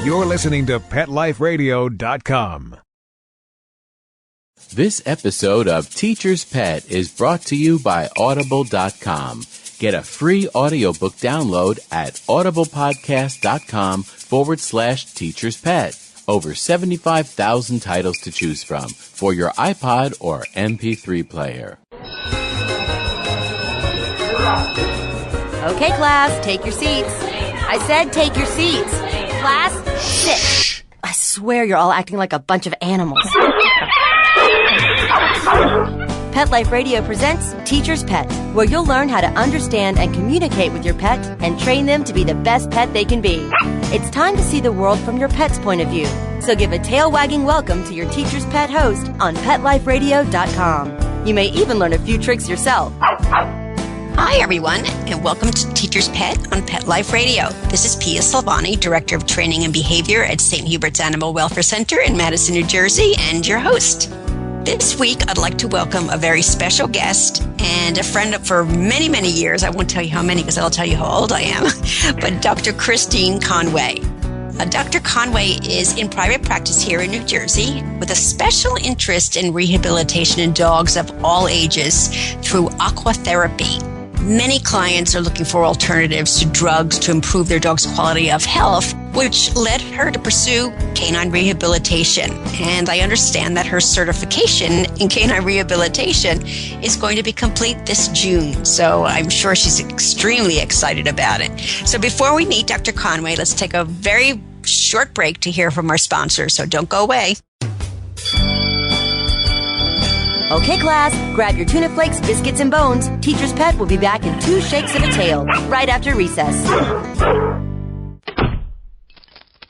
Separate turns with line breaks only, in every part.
You're listening to PetLifeRadio.com.
This episode of Teacher's Pet is brought to you by Audible.com. Get a free audiobook download at audiblepodcast.com/Teacher's Pet. Over 75,000 titles to choose from for your iPod or MP3 player.
Okay, class, take your seats. I said take your seats. Class, sit. Shh. I swear you're all acting like a bunch of animals. Pet Life Radio presents Teacher's Pet, where you'll learn how to understand and communicate with your pet and train them to be the best pet they can be. It's time to see the world from your pet's point of view. So give a tail-wagging welcome to your Teacher's Pet host on PetLifeRadio.com. You may even learn a few tricks yourself.
Hi, everyone, and welcome to Teacher's Pet on Pet Life Radio. This is Pia Silvani, Director of Training and Behavior at St. Hubert's Animal Welfare Center in Madison, New Jersey, and your host. This week, I'd like to welcome a very special guest and a friend for many, many years. I won't tell you how many because I'll tell you how old I am, but Dr. Kristine Conway. Dr. Conway is in private practice here in New Jersey with a special interest in rehabilitation in dogs of all ages through Aqua therapy. Many clients are looking for alternatives to drugs to improve their dog's quality of health, which led her to pursue canine rehabilitation. And I understand that her certification in canine rehabilitation is going to be complete this June. So I'm sure she's extremely excited about it. So before we meet Dr. Conway, let's take a very short break to hear from our sponsor. So don't go away.
Okay, class, grab your tuna flakes, biscuits, and bones. Teacher's Pet will be back in 2 shakes of a tail, right after recess.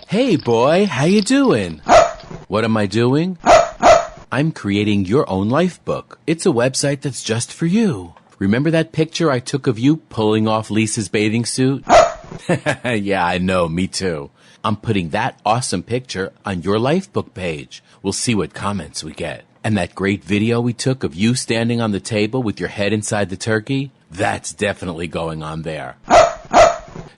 Hey, boy, how you doing? What am I doing? I'm creating your own life book. It's a website that's just for you. Remember that picture I took of you pulling off Lisa's bathing suit? Yeah, I know, me too. I'm putting that awesome picture on your life book page. We'll see what comments we get. And that great video we took of you standing on the table with your head inside the turkey? That's definitely going on there.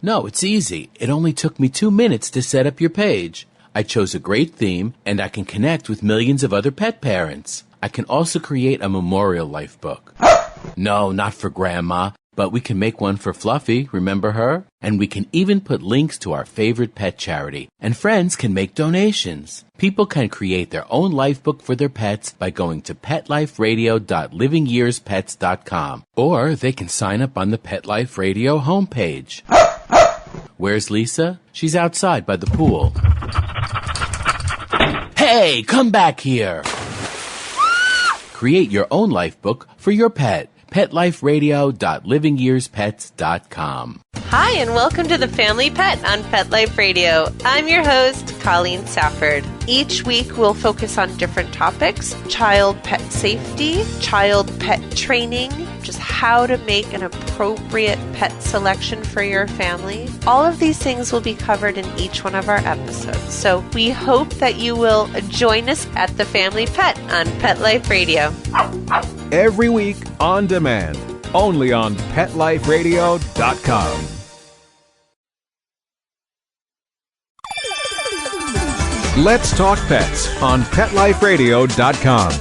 No, it's easy. It only took me 2 minutes to set up your page. I chose a great theme, and I can connect with millions of other pet parents. I can also create a memorial life book. No, not for Grandma, but we can make one for Fluffy, remember her? And we can even put links to our favorite pet charity. And friends can make donations. People can create their own life book for their pets by going to PetLifeRadio.LivingYearsPets.com. Or they can sign up on the Pet Life Radio homepage. Where's Lisa? She's outside by the pool. Hey, come back here! Create your own life book for your pet. PetLifeRadio.LivingYearsPets.com.
Hi, and welcome to The Family Pet on Pet Life Radio. I'm your host, Colleen Safford. Each week, we'll focus on different topics: child pet safety, child pet training, just how to make an appropriate pet selection for your family. All of these things will be covered in each one of our episodes. So we hope that you will join us at The Family Pet on Pet Life Radio.
Every week on demand, only on PetLifeRadio.com. Let's talk pets on PetLifeRadio.com.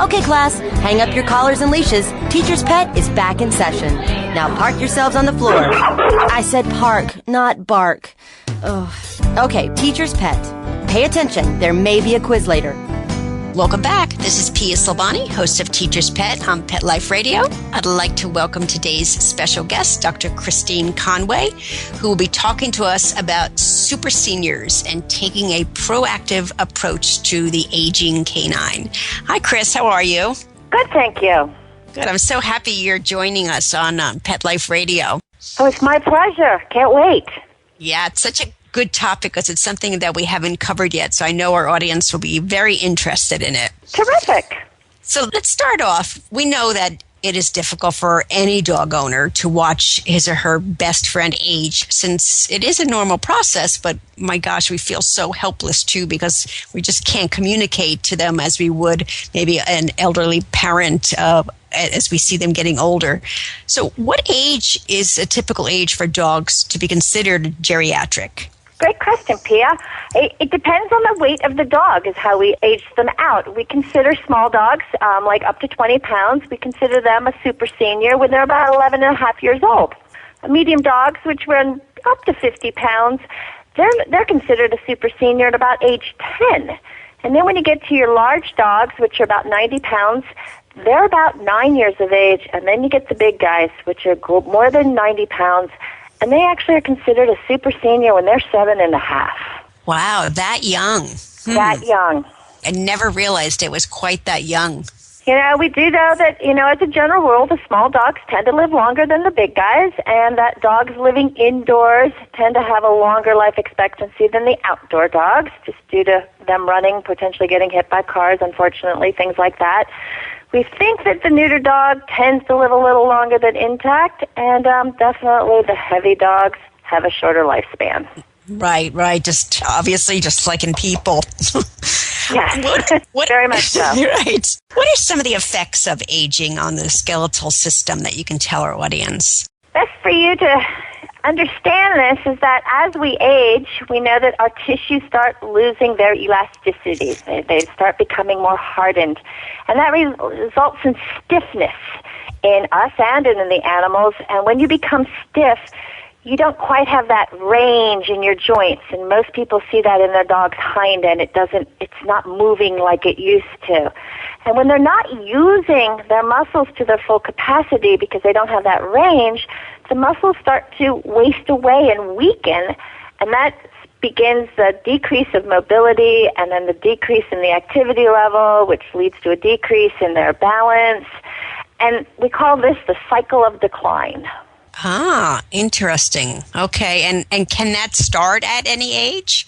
Okay, class, hang up your collars and leashes. Teacher's Pet is back in session. Now park yourselves on the floor. I said park, not bark. Ugh. Okay, Teacher's Pet. Pay attention, there may be a quiz later.
Welcome back. This is Pia Silvani, host of Teacher's Pet on Pet Life Radio. I'd like to welcome today's special guest, Dr. Kristine Conway, who will be talking to us about super seniors and taking a proactive approach to the aging canine. Hi, Chris. How are you?
Good, thank you.
Good. I'm so happy you're joining us on Pet Life Radio.
Oh, it's my pleasure. Can't wait.
Yeah, it's such a good topic because it's something that we haven't covered yet, so I know our audience will be very interested in it.
Terrific.
So let's start off. We know that it is difficult for any dog owner to watch his or her best friend age, since it is a normal process, but my gosh, we feel so helpless too because we just can't communicate to them as we would maybe an elderly parent as we see them getting older. So what age is a typical age for dogs to be considered geriatric?
Great question, Pia. It depends on the weight of the dog is how we age them out. We consider small dogs, like up to 20 pounds, we consider them a super senior when they're about 11 and a half years old. Medium dogs, which run up to 50 pounds, they're considered a super senior at about age 10. And then when you get to your large dogs, which are about 90 pounds, they're about 9 years of age. And then you get the big guys, which are more than 90 pounds, and they actually are considered a super senior when they're 7.5.
Wow, that young.
That young.
I never realized it was quite that young.
You know, we do know that, as a general rule, the small dogs tend to live longer than the big guys, and that dogs living indoors tend to have a longer life expectancy than the outdoor dogs, just due to them running, potentially getting hit by cars, unfortunately, things like that. We think that the neuter dog tends to live a little longer than intact, and definitely the heavy dogs have a shorter lifespan.
Right. Just obviously, just like in people.
Yes, very much so.
Right. What are some of the effects of aging on the skeletal system that you can tell our audience?
Best for you to understand this is that as we age, we know that our tissues start losing their elasticity. They start becoming more hardened. And that results in stiffness in us and in the animals. And when you become stiff, you don't quite have that range in your joints. And most people see that in their dog's hind end. It's not moving like it used to. And when they're not using their muscles to their full capacity because they don't have that range, the muscles start to waste away and weaken, and that begins the decrease of mobility and then the decrease in the activity level, which leads to a decrease in their balance. And we call this the cycle of decline.
Ah, interesting. Okay, and can that start at any age?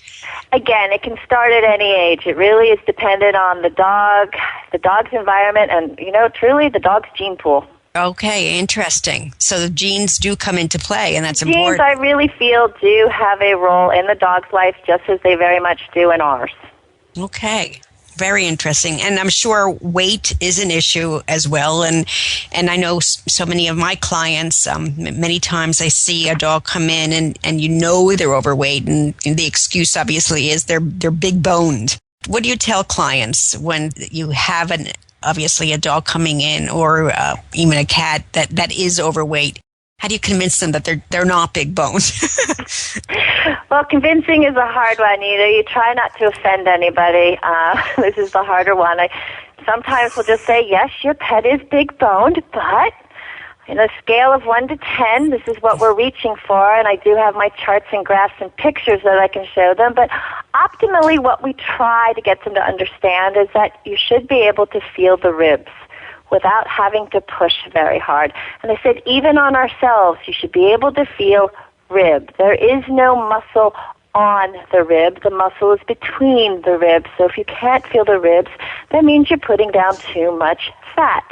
Again, it can start at any age. It really is dependent on the dog's environment, and, truly the dog's gene pool.
Okay, interesting. So the genes do come into play, and that's important.
Genes, I really feel, do have a role in the dog's life just as they very much do in ours.
Okay. Very interesting. And I'm sure weight is an issue as well. And I know so many of my clients, many times I see a dog come in and they're overweight. And the excuse obviously is they're big boned. What do you tell clients when you have obviously a dog coming in or even a cat that is overweight? How do you convince them that they're not big boned?
Well, convincing is a hard one, You try not to offend anybody. This is the harder one. I sometimes will just say, yes, your pet is big boned, but in a scale of 1 to 10, this is what we're reaching for, and I do have my charts and graphs and pictures that I can show them. But optimally, what we try to get them to understand is that you should be able to feel the ribs without having to push very hard. And I said, even on ourselves, you should be able to feel rib. There is no muscle on the rib. The muscle is between the ribs. So if you can't feel the ribs, that means you're putting down too much fat.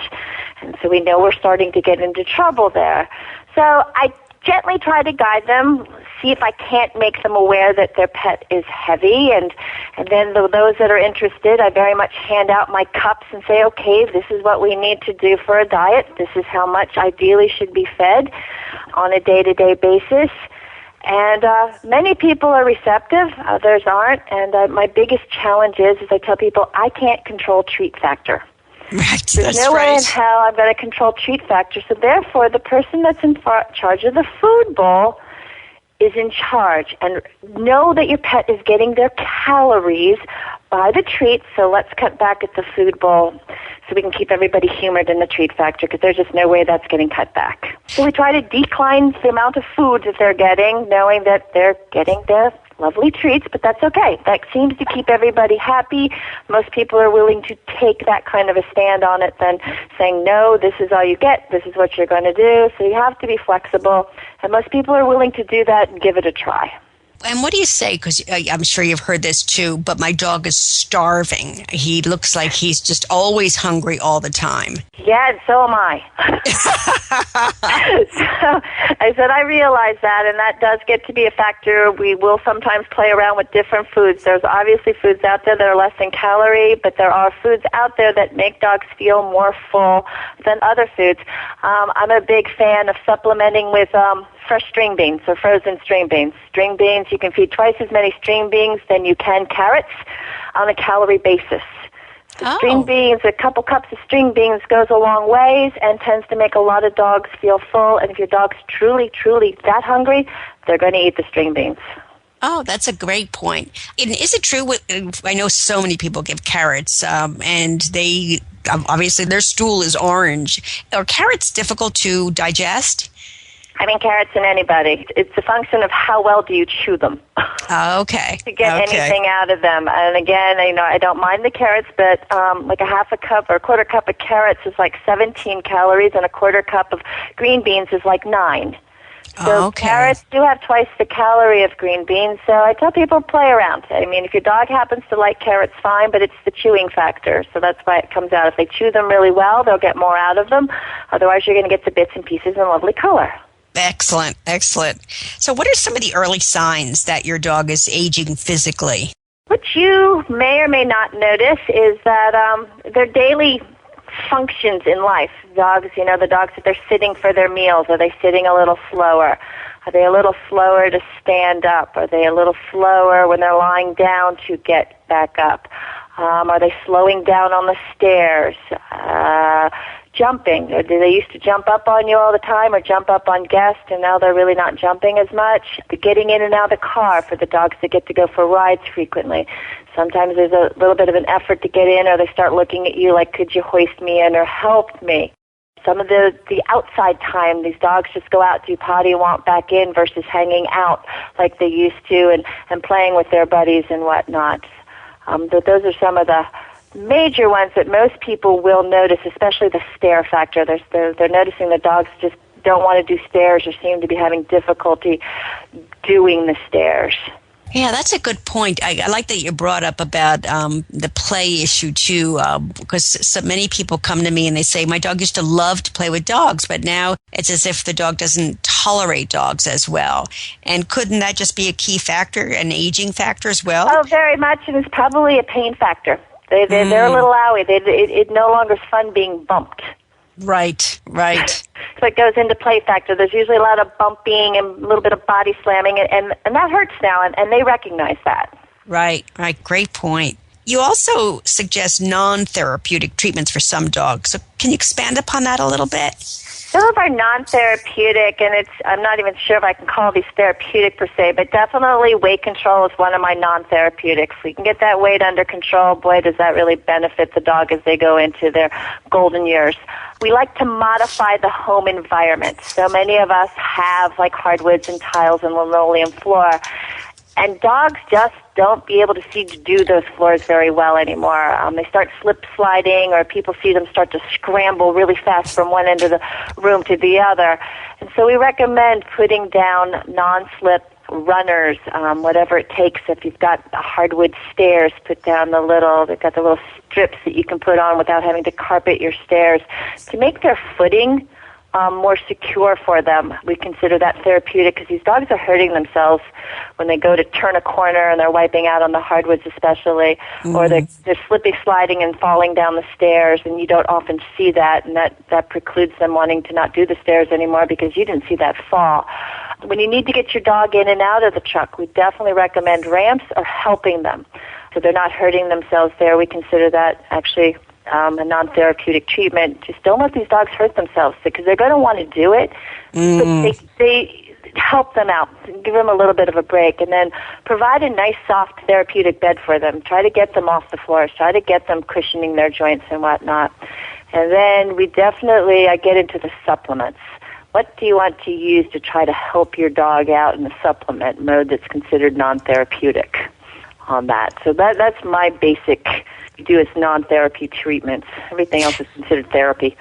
And so we know we're starting to get into trouble there. So I gently try to guide them, see if I can't make them aware that their pet is heavy, and then those that are interested, I very much hand out my cups and say, okay, this is what we need to do for a diet. This is how much ideally should be fed on a day-to-day basis. And many people are receptive, others aren't, and my biggest challenge is I tell people I can't control treat factor.
Right,
There's no way in hell I'm going to control treat factor. So therefore, the person that's in charge of the food bowl is in charge. And know that your pet is getting their calories by the treats. So let's cut back at the food bowl so we can keep everybody humored in the treat factor, because there's just no way that's getting cut back. So we try to decline the amount of food that they're getting, knowing that they're getting their lovely treats, but that's okay. That seems to keep everybody happy. Most people are willing to take that kind of a stand on it than saying, no, this is all you get, this is what you're going to do. So you have to be flexible, and most people are willing to do that and give it a try.
And what do you say? Because I'm sure you've heard this too, but my dog is starving. He looks like he's just always hungry all the time.
Yeah, and so am I. So I said I realize that, and that does get to be a factor. We will sometimes play around with different foods. There's obviously foods out there that are less in calorie, but there are foods out there that make dogs feel more full than other foods. I'm a big fan of supplementing with fresh string beans or frozen string beans. String beans, you can feed twice as many string beans than you can carrots on a calorie basis. So string beans, a couple cups of string beans goes a long ways and tends to make a lot of dogs feel full. And if your dog's truly, truly that hungry, they're going to eat the string beans.
Oh, that's a great point. And is it true? I know so many people give carrots, and they obviously their stool is orange. Are carrots difficult to digest?
I mean, carrots in anybody. It's a function of how well do you chew them.
Okay.
To get anything out of them. And again, I don't mind the carrots, but like a half a cup or a quarter cup of carrots is like 17 calories, and a quarter cup of green beans is like 9. So carrots do have twice the calorie of green beans, so I tell people play around. I mean, if your dog happens to like carrots, fine, but it's the chewing factor, so that's why it comes out. If they chew them really well, they'll get more out of them. Otherwise, you're going to get the bits and pieces in lovely color.
Excellent, excellent. So what are some of the early signs that your dog is aging physically?
What you may or may not notice is that their daily functions in life. Dogs, the dogs, if they're sitting for their meals, are they sitting a little slower? Are they a little slower to stand up? Are they a little slower when they're lying down to get back up? Are they slowing down on the stairs? Jumping. Do they used to jump up on you all the time or jump up on guests, and now they're really not jumping as much? The getting in and out of the car for the dogs that get to go for rides frequently. Sometimes there's a little bit of an effort to get in, or they start looking at you like, could you hoist me in or help me? Some of the outside time, these dogs just go out, do potty, want back in versus hanging out like they used to and playing with their buddies and whatnot. Those are some of the major ones that most people will notice, especially the stair factor. They're noticing the dogs just don't want to do stairs or seem to be having difficulty doing the stairs.
Yeah, that's a good point. I like that you brought up about the play issue, too, because so many people come to me and they say, my dog used to love to play with dogs, but now it's as if the dog doesn't tolerate dogs as well. And couldn't that just be a key factor, an aging factor as well?
Oh, very much, and it's probably a pain factor. They're a little owie. It no longer is fun being bumped.
Right.
So it goes into play factor. There's usually a lot of bumping and a little bit of body slamming, and that hurts now, and they recognize that.
Right. Great point. You also suggest non-therapeutic treatments for some dogs. So can you expand upon that a little bit?
Some of our non-therapeutic, and I'm not even sure if I can call these therapeutic per se, but definitely weight control is one of my non-therapeutics. We can get that weight under control. Boy, does that really benefit the dog as they go into their golden years. We like to modify the home environment. So many of us have like hardwoods and tiles and linoleum floor. And dogs just don't be able to see to do those floors very well anymore. They start slip sliding, or people see them start to scramble really fast from one end of the room to the other. And so we recommend putting down non-slip runners, whatever it takes. If you've got hardwood stairs, put down they've got the little strips that you can put on without having to carpet your stairs to make their footing more secure for them. We consider that therapeutic because these dogs are hurting themselves when they go to turn a corner and they're wiping out on the hardwoods especially, or they're slipping, sliding, and falling down the stairs, and you don't often see that, and that precludes them wanting to not do the stairs anymore because you didn't see that fall. When you need to get your dog in and out of the truck, we definitely recommend ramps or helping them so they're not hurting themselves there. We consider that actually a non-therapeutic treatment. Just don't let these dogs hurt themselves because they're going to want to do it, but they help them out, give them a little bit of a break, and then provide a nice, soft, therapeutic bed for them. Try to get them off the floors. Try to get them cushioning their joints and whatnot. And then I get into the supplements. What do you want to use to try to help your dog out in the supplement mode that's considered non-therapeutic on that? So that's my basic do as non-therapy treatments. Everything else is considered therapy.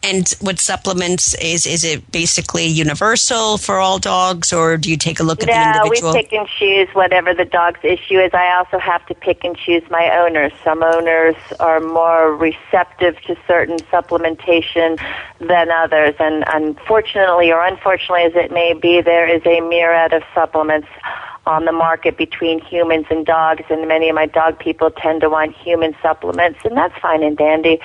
And with supplements, is it basically universal for all dogs, or do you take a look at the individual?
No, we pick and choose whatever the dog's issue is. I also have to pick and choose my owners. Some owners are more receptive to certain supplementation than others. And unfortunately, or unfortunately as it may be, there is a myriad of supplements on the market between humans and dogs, and many of my dog people tend to want human supplements, and that's fine and dandy.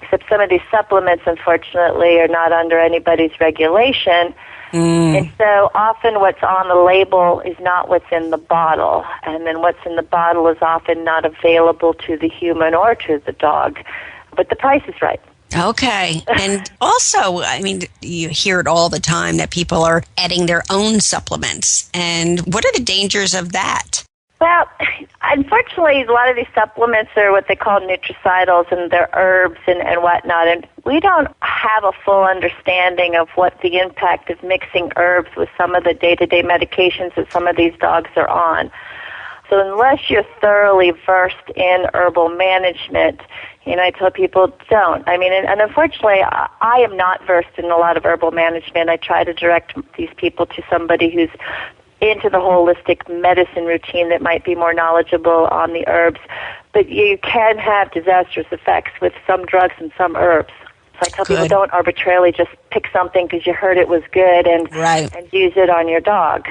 Except some of these supplements, unfortunately, are not under anybody's regulation. And so often what's on the label is not what's in the bottle. And then what's in the bottle is often not available to the human or to the dog. But the price is right.
Okay. And also, I mean, you hear it all the time that people are adding their own supplements. And what are the dangers of that?
Well, unfortunately, a lot of these supplements are what they call nutricidals, and they're herbs and whatnot, and we don't have a full understanding of what the impact of mixing herbs with some of the day-to-day medications that some of these dogs are on. So unless you're thoroughly versed in herbal management, I tell people don't. I mean, and unfortunately, I am not versed in a lot of herbal management. I try to direct these people to somebody who's into the holistic medicine routine that might be more knowledgeable on the herbs. But you can have disastrous effects with some drugs and some herbs. So I tell people don't arbitrarily just pick something because you heard it was good and use it on your dog.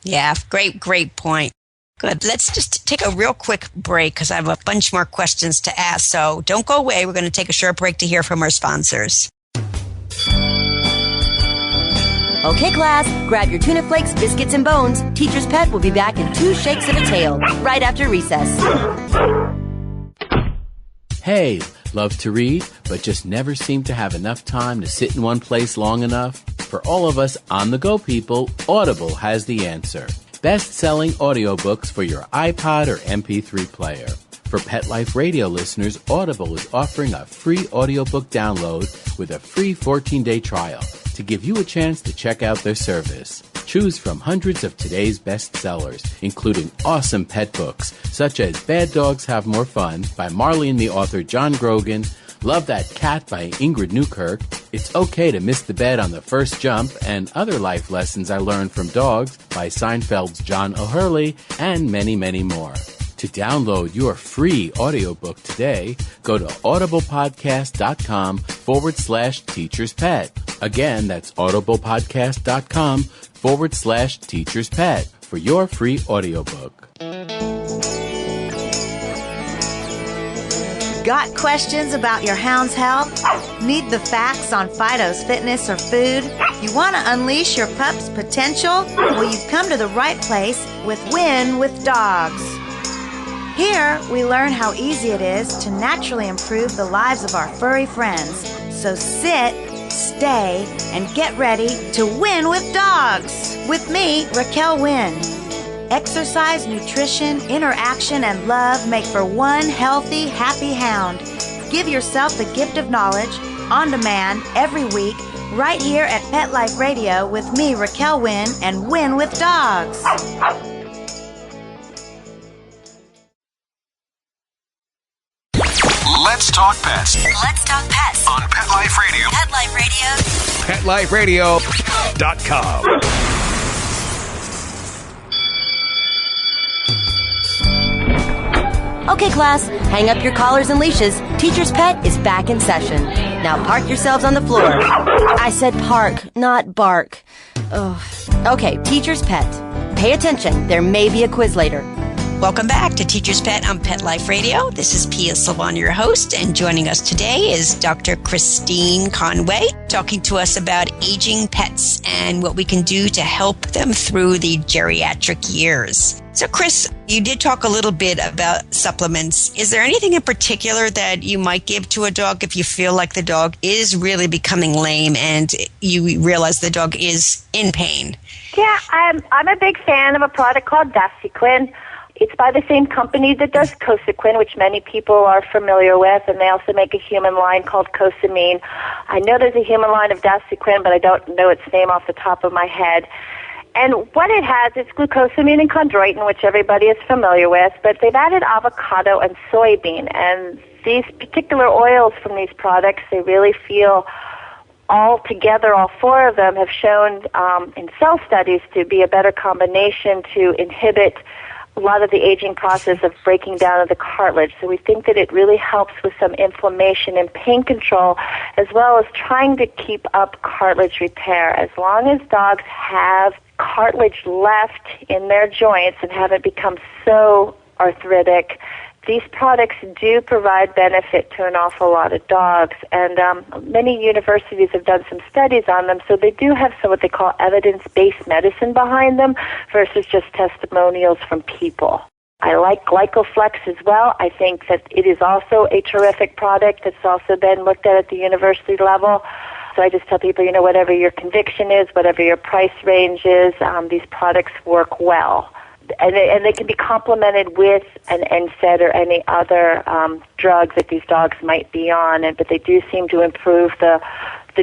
Yeah, great point. Good. Let's just take a real quick break because I have a bunch more questions to ask. So don't go away. We're going to take a short break to hear from our sponsors.
Okay, class, grab your tuna flakes, biscuits, and bones. Teacher's Pet will be back in 2 shakes of a tail, right after recess.
Hey, love to read, but just never seem to have enough time to sit in one place long enough? For all of us on-the-go people, Audible has the answer. Best-selling audiobooks for your iPod or MP3 player. For Pet Life Radio listeners, Audible is offering a free audiobook download with a free 14-day trial to give you a chance to check out their service. Choose from hundreds of today's bestsellers, including awesome pet books, such as Bad Dogs Have More Fun by Marley and the author John Grogan, Love That Cat by Ingrid Newkirk, It's Okay to Miss the Bed on the First Jump, and Other Life Lessons I Learned from Dogs by Seinfeld's John O'Hurley, and many, many more. To download your free audiobook today, go to audiblepodcast.com/teacherspet. Again, that's audiblepodcast.com/teacherspet for your free audiobook.
Got questions about your hound's health? Need the facts on Fido's fitness or food? You want to unleash your pup's potential? Well, you've come to the right place with Win with Dogs. Here, we learn how easy it is to naturally improve the lives of our furry friends. So sit, stay, and get ready to win with dogs. With me, Raquel Wynn. Exercise, nutrition, interaction, and love make for one healthy, happy hound. Give yourself the gift of knowledge on demand every week right here at Pet Life Radio with me, Raquel Wynn, and Win with Dogs.
Let's talk pets
Let's talk pets
on Pet Life Radio.
Pet Life Radio.
PetLifeRadio.com.
Okay, class, hang up your collars and leashes. Teacher's Pet is back in session. Now park yourselves on the floor. I said park, not bark. Ugh. Okay, Teacher's Pet. Pay attention. There may be a quiz later.
Welcome back to Teacher's Pet on Pet Life Radio. This is Pia Silvani, your host, and joining us today is Dr. Kristine Conway, talking to us about aging pets and what we can do to help them through the geriatric years. So, Chris, you did talk a little bit about supplements. Is there anything in particular that you might give to a dog if you feel like the dog is really becoming lame and you realize the dog is in pain?
Yeah, I'm a big fan of a product called Dasiquin. It's by the same company that does Cosequin, which many people are familiar with, and they also make a human line called Cosamine. I know there's a human line of Dasiquin, but I don't know its name off the top of my head. And what it has is glucosamine and chondroitin, which everybody is familiar with, but they've added avocado and soybean. And these particular oils from these products, they really feel all together, all four of them have shown in cell studies to be a better combination to inhibit a lot of the aging process of breaking down of the cartilage. So we think that it really helps with some inflammation and pain control, as well as trying to keep up cartilage repair. As long as dogs have cartilage left in their joints and haven't become so arthritic, these products do provide benefit to an awful lot of dogs, and many universities have done some studies on them, so they do have some what they call evidence-based medicine behind them versus just testimonials from people. I like Glycoflex as well. I think that it is also a terrific product that's also been looked at the university level. So I just tell people, whatever your conviction is, whatever your price range is, these products work well. And they can be complemented with an NSAID or any other drug that these dogs might be on, but they do seem to improve the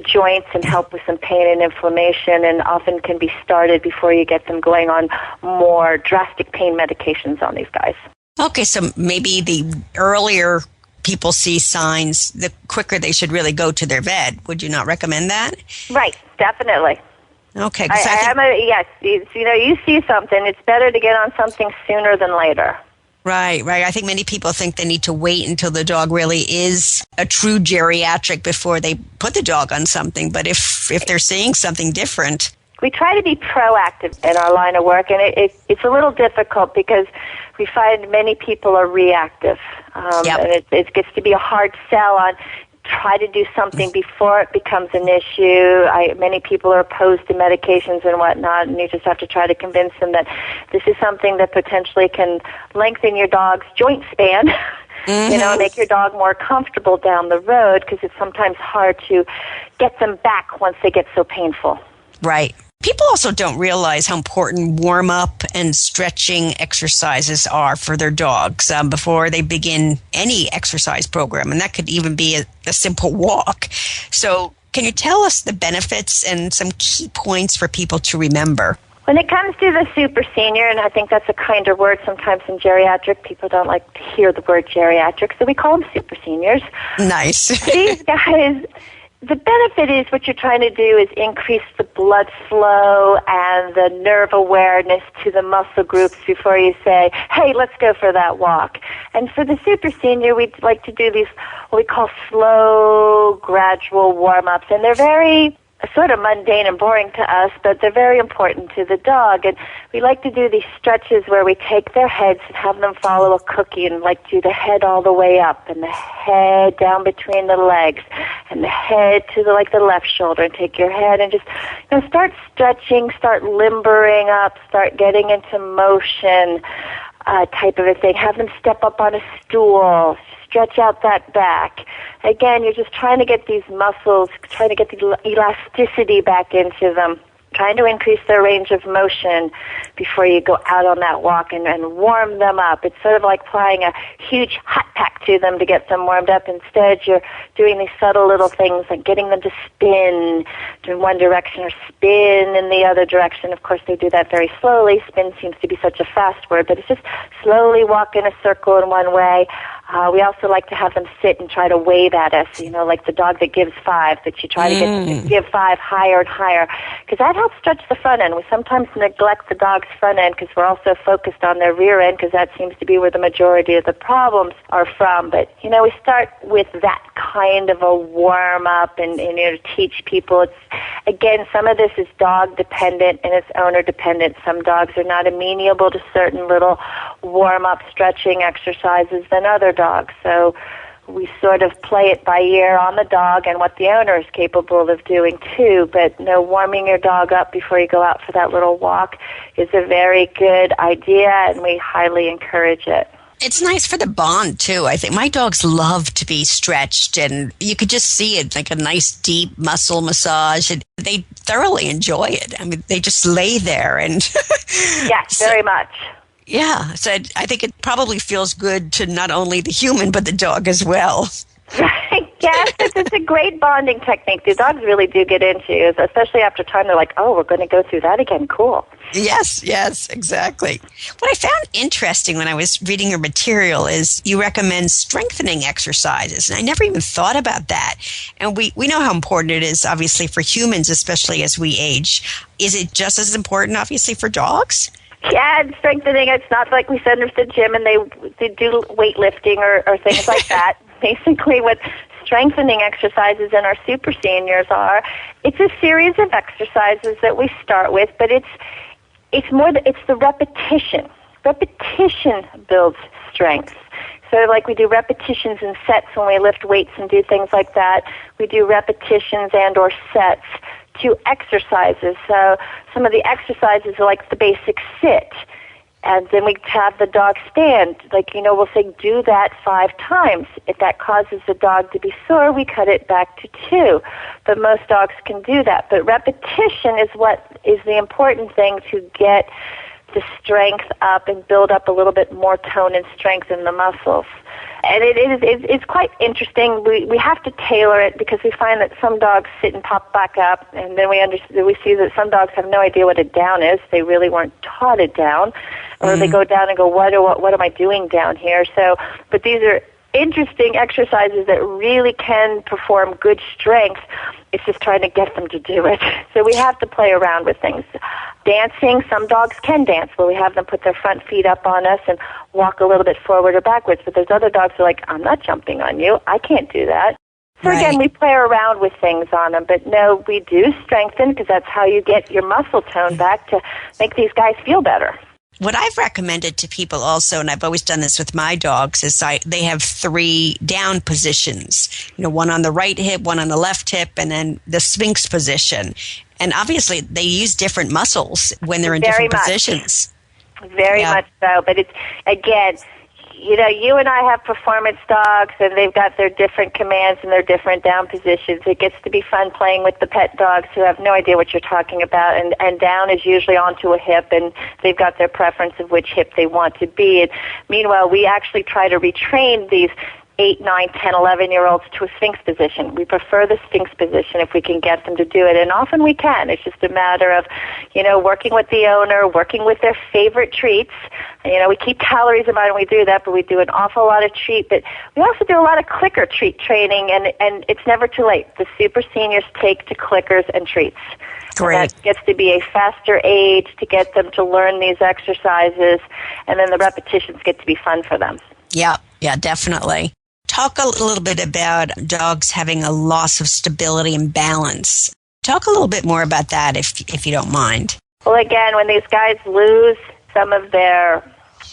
joints and help with some pain and inflammation, and often can be started before you get them going on more drastic pain medications on these guys.
Okay, so maybe the earlier people see signs, the quicker they should really go to their vet. Would you not recommend that?
Right, definitely.
Okay.
Yes, you see something, it's better to get on something sooner than later.
Right. I think many people think they need to wait until the dog really is a true geriatric before they put the dog on something. But if they're seeing something different.
We try to be proactive in our line of work, and it's a little difficult because we find many people are reactive. And it gets to be a hard sell on try to do something before it becomes an issue. Many people are opposed to medications and whatnot, and you just have to try to convince them that this is something that potentially can lengthen your dog's joint span, make your dog more comfortable down the road, because it's sometimes hard to get them back once they get so painful.
Right. People also don't realize how important warm-up and stretching exercises are for their dogs before they begin any exercise program, and that could even be a simple walk. So can you tell us the benefits and some key points for people to remember?
When it comes to the super senior, and I think that's a kinder word sometimes in geriatric, people don't like to hear the word geriatric, so we call them super seniors.
Nice.
These guys... The benefit is what you're trying to do is increase the blood flow and the nerve awareness to the muscle groups before you say, hey, let's go for that walk. And for the super senior, we'd like to do these what we call slow, gradual warm-ups. And they're very sort of mundane and boring to us, but they're very important to the dog. And we like to do these stretches where we take their heads and have them follow a cookie and do the head all the way up and the head down between the legs and the head to the left shoulder, and take your head and just start stretching, start limbering up, start getting into motion type of a thing. Have them step up on a stool, stretch out that back. Again, you're just trying to get these muscles, trying to get the elasticity back into them, trying to increase their range of motion before you go out on that walk and warm them up. It's sort of like applying a huge hot pack to them to get them warmed up. Instead, you're doing these subtle little things like getting them to spin in one direction or spin in the other direction. Of course, they do that very slowly. Spin seems to be such a fast word, but it's just slowly walk in a circle in one way. We also like to have them sit and try to wave at us, like the dog that gives 5, that you try to get them to give 5 higher and higher, because that helps stretch the front end. We sometimes neglect the dog's front end because we're also focused on their rear end, because that seems to be where the majority of the problems are from. But, we start with that kind of a warm-up and to teach people. Again, some of this is dog-dependent and it's owner-dependent. Some dogs are not amenable to certain little warm-up stretching exercises than other dogs. So we sort of play it by ear on the dog and what the owner is capable of doing too. But warming your dog up before you go out for that little walk is a very good idea, and we highly encourage it.
It's nice for the bond, too. I think my dogs love to be stretched, and you could just see it like a nice deep muscle massage, and they thoroughly enjoy it. I mean, they just lay there and...
Yes, very much.
Yeah, so I think it probably feels good to not only the human, but the dog as well.
Right. Yes, it's a great bonding technique. The dogs really do get into it, especially after time. They're like, oh, we're going to go through that again. Cool.
Yes, exactly. What I found interesting when I was reading your material is you recommend strengthening exercises, and I never even thought about that. And we know how important it is, obviously, for humans, especially as we age. Is it just as important, obviously, for dogs?
Yeah, and strengthening, it's not like we send them to the gym and they do weightlifting or things like that. Basically, what strengthening exercises in our super seniors are, it's a series of exercises that we start with, but it's the repetition. Repetition builds strength. So like we do repetitions and sets when we lift weights and do things like that. We do repetitions and or sets to exercises. So some of the exercises are like the basic sit. And then we have the dog stand. Like, we'll say, do that 5 times. If that causes the dog to be sore, we cut it back to 2. But most dogs can do that. But repetition is what is the important thing to get the strength up and build up a little bit more tone and strength in the muscles. And it's quite interesting. We have to tailor it because we find that some dogs sit and pop back up, and then we see that some dogs have no idea what a down is. They really weren't taught it down, or they go down and go, what am I doing down here? So, but these are interesting exercises that really can perform good strength. It's just trying to get them to do it. So we have to play around with things. Dancing, some dogs can dance where we have them put their front feet up on us and walk a little bit forward or backwards. But there's other dogs who are like, I'm not jumping on you. I can't do that. So again, we play around with things on them. But no, we do strengthen because that's how you get your muscle tone back to make these guys feel better.
What I've recommended to people also, and I've always done this with my dogs, is they have 3 down positions. One on the right hip, one on the left hip, and then the Sphinx position. And obviously, they use different muscles when they're in different positions.
Very much so. But it's, again, you and I have performance dogs, and they've got their different commands and their different down positions. It gets to be fun playing with the pet dogs who have no idea what you're talking about, and down is usually onto a hip, and they've got their preference of which hip they want to be. And meanwhile, we actually try to retrain these 8, 9, 10, 11-year-olds to a Sphinx position. We prefer the Sphinx position if we can get them to do it, and often we can. It's just a matter of, working with the owner, working with their favorite treats. We keep calories in mind when we do that, but we do an awful lot of treat. But we also do a lot of clicker treat training, and it's never too late. The super seniors take to clickers and treats.
Great.
And that gets to be a faster age to get them to learn these exercises, and then the repetitions get to be fun for them.
Yeah, definitely. Talk a little bit about dogs having a loss of stability and balance. Talk a little bit more about that if you don't mind.
Well, again, when these guys lose some of their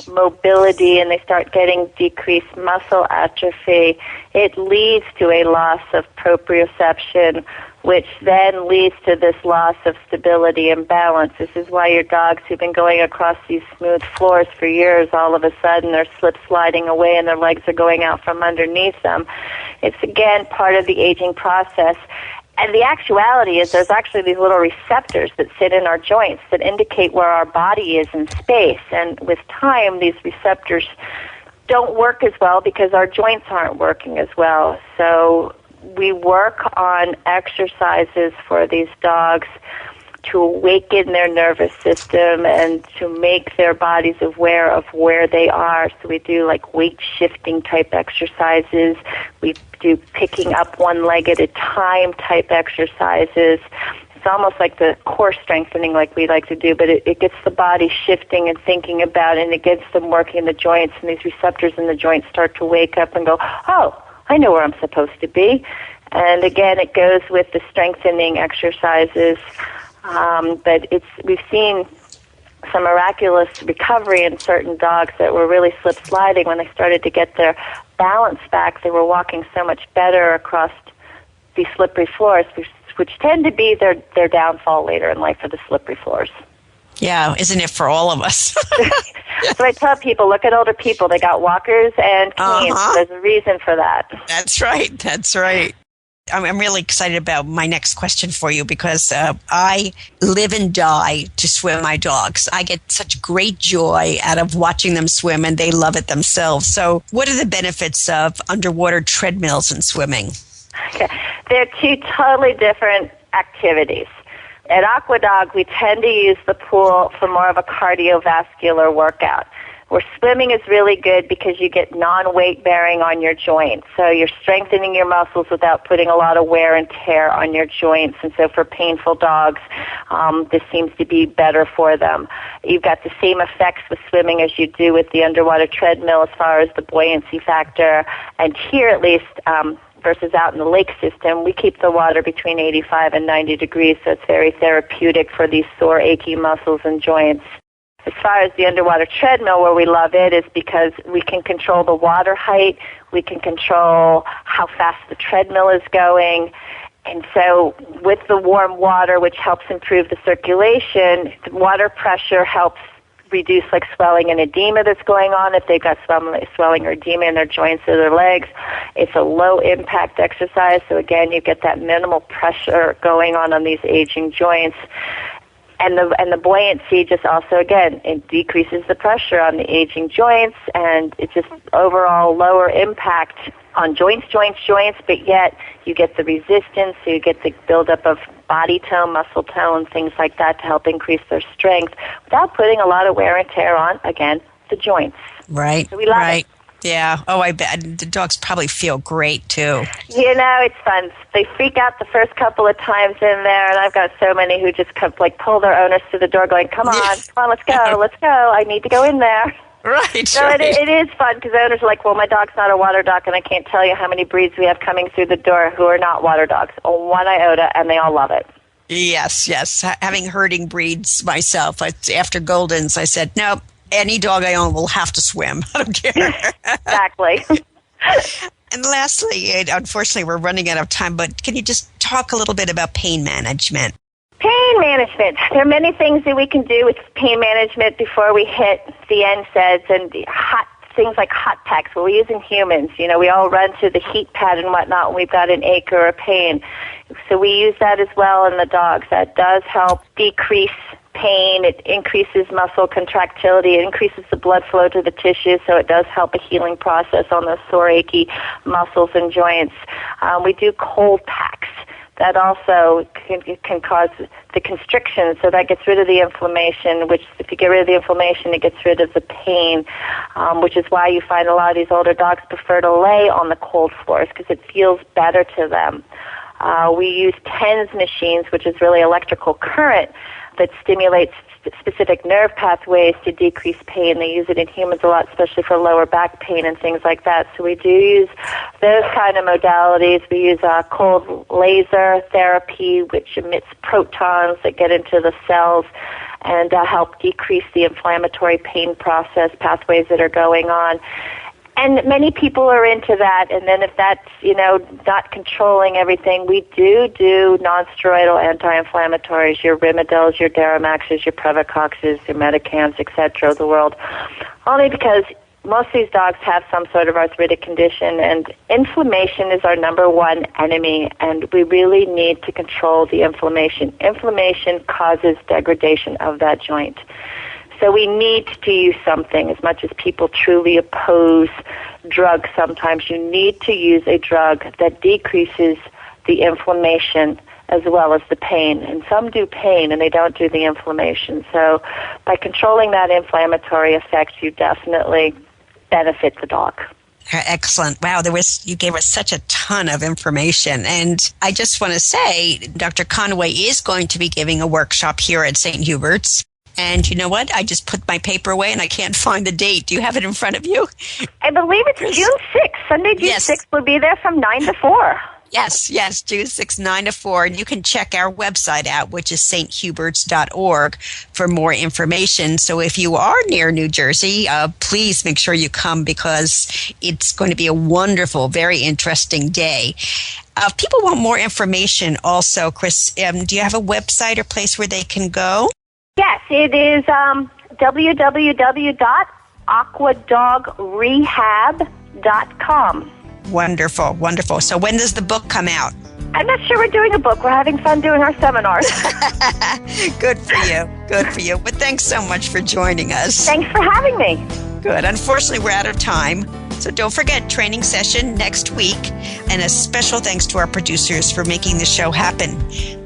mobility and they start getting decreased muscle atrophy, it leads to a loss of proprioception, which then leads to this loss of stability and balance. This is why your dogs who've been going across these smooth floors for years, all of a sudden they're sliding away and their legs are going out from underneath them. It's, again, part of the aging process. And the actuality is there's actually these little receptors that sit in our joints that indicate where our body is in space. And with time, these receptors don't work as well because our joints aren't working as well. So we work on exercises for these dogs to awaken their nervous system and to make their bodies aware of where they are. So we do like weight shifting type exercises. We do picking up one leg at a time type exercises. It's almost like the core strengthening like we like to do, but it gets the body shifting and thinking about it, and it gets them working the joints, and these receptors in the joints start to wake up and go, oh, I know where I'm supposed to be. And again, it goes with the strengthening exercises. But we've seen some miraculous recovery in certain dogs that were really slip-sliding when they started to get their balance back. They were walking so much better across these slippery floors, which tend to be their downfall later in life for the slippery floors.
Yeah, isn't it for all of us?
So I tell people, look at older people. They got walkers and canes. There's a reason for that.
That's right. I'm really excited about my next question for you because I live and die to swim my dogs. I get such great joy out of watching them swim, and they love it themselves. So what are the benefits of underwater treadmills and swimming?
Okay. They're two totally different activities. At Aqua Dog, we tend to use the pool for more of a cardiovascular workout, where swimming is really good because you get non-weight bearing on your joints. So you're strengthening your muscles without putting a lot of wear and tear on your joints. And so for painful dogs, this seems to be better for them. You've got the same effects with swimming as you do with the underwater treadmill as far as the buoyancy factor. And here at least, versus out in the lake system, we keep the water between 85 and 90 degrees, so it's very therapeutic for these sore, achy muscles and joints. As far as the underwater treadmill, where we love it is because we can control the water height, we can control how fast the treadmill is going, and so with the warm water, which helps improve the circulation, the water pressure helps reduce like swelling and edema that's going on if they've got swelling or edema in their joints or their legs. It's a low impact exercise, so again you get that minimal pressure going on these aging joints. And the buoyancy just also, again, it decreases the pressure on the aging joints, and it's just overall lower impact on joints, but yet you get the resistance, so you get the buildup of body tone, muscle tone, things like that to help increase their strength without putting a lot of wear and tear on, again, the joints.
Right,
so we love it.
Yeah. Oh, I bet the dogs probably feel great, too.
You know, it's fun. They freak out the first couple of times in there, and I've got so many who just pull their owners to the door going, come on, let's go, I need to go in there.
Right.
So
right.
It is fun because owners are like, well, my dog's not a water dog, and I can't tell you how many breeds we have coming through the door who are not water dogs. One iota, and they all love it.
Yes. Having herding breeds myself, after Goldens, I said, no. Any dog I own will have to swim. I don't care.
Exactly.
And lastly, unfortunately, we're running out of time, but can you just talk a little bit about pain management?
Pain management. There are many things that we can do with pain management before we hit the NSAIDs and the things like hot packs, what we use in humans. You know, we all run to the heat pad and whatnot when we've got an ache or a pain. So we use that as well in the dogs. That does help decrease pain. It increases muscle contractility. It increases the blood flow to the tissues, so it does help a healing process on those sore, achy muscles and joints. We do cold packs. That also can cause the constriction, so that gets rid of the inflammation, which if you get rid of the inflammation, it gets rid of the pain, which is why you find a lot of these older dogs prefer to lay on the cold floors because it feels better to them. We use TENS machines, which is really electrical current that stimulates specific nerve pathways to decrease pain. They use it in humans a lot, especially for lower back pain and things like that. So we do use those kind of modalities. We use cold laser therapy, which emits protons that get into the cells and help decrease the inflammatory pain process pathways that are going on. And many people are into that, and then if that's, not controlling everything, we do non-steroidal anti-inflammatories, your Rimadells, your Deramaxes, your Previcoxes, your Metacams, etc. of the world, only because most of these dogs have some sort of arthritic condition, and inflammation is our number one enemy, and we really need to control the inflammation. Inflammation causes degradation of that joint. So we need to use something. As much as people truly oppose drugs sometimes, you need to use a drug that decreases the inflammation as well as the pain. And some do pain and they don't do the inflammation. So by controlling that inflammatory effect, you definitely benefit the dog.
Excellent. Wow, you gave us such a ton of information. And I just want to say, Dr. Conway is going to be giving a workshop here at St. Hubert's. And you know what? I just put my paper away and I can't find the date. Do you have it in front of you?
I believe it's June 6th. Sunday, June 6th. We'll be there from 9 to 4.
Yes, June 6th, 9 to 4. And you can check our website out, which is sthuberts.org, for more information. So if you are near New Jersey, please make sure you come because it's going to be a wonderful, very interesting day. If people want more information also, Chris, do you have a website or place where they can go?
Yes, it is www.aquadogrehab.com.
Wonderful, wonderful. So when does the book come out?
I'm not sure we're doing a book. We're having fun doing our seminars.
Good for you. But thanks so much for joining us.
Thanks for having me.
Good. Unfortunately, we're out of time. So don't forget, training session next week. And a special thanks to our producers for making the show happen.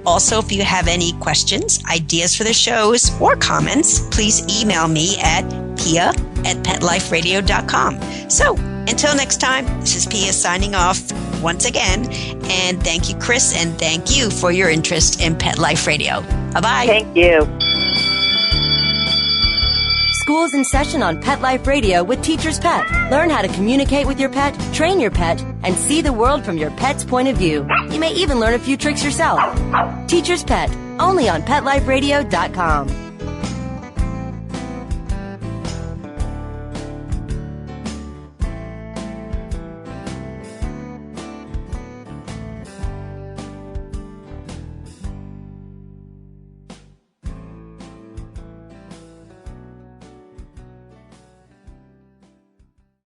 Also, if you have any questions, ideas for the shows, or comments, please email me at pia@petliferadio.com. So until next time, this is Pia signing off once again. And thank you, Chris, and thank you for your interest in Pet Life Radio. Bye-bye.
Thank you.
School's in session on Pet Life Radio with Teacher's Pet. Learn how to communicate with your pet, train your pet, and see the world from your pet's point of view. You may even learn a few tricks yourself. Teacher's Pet, only on PetLifeRadio.com.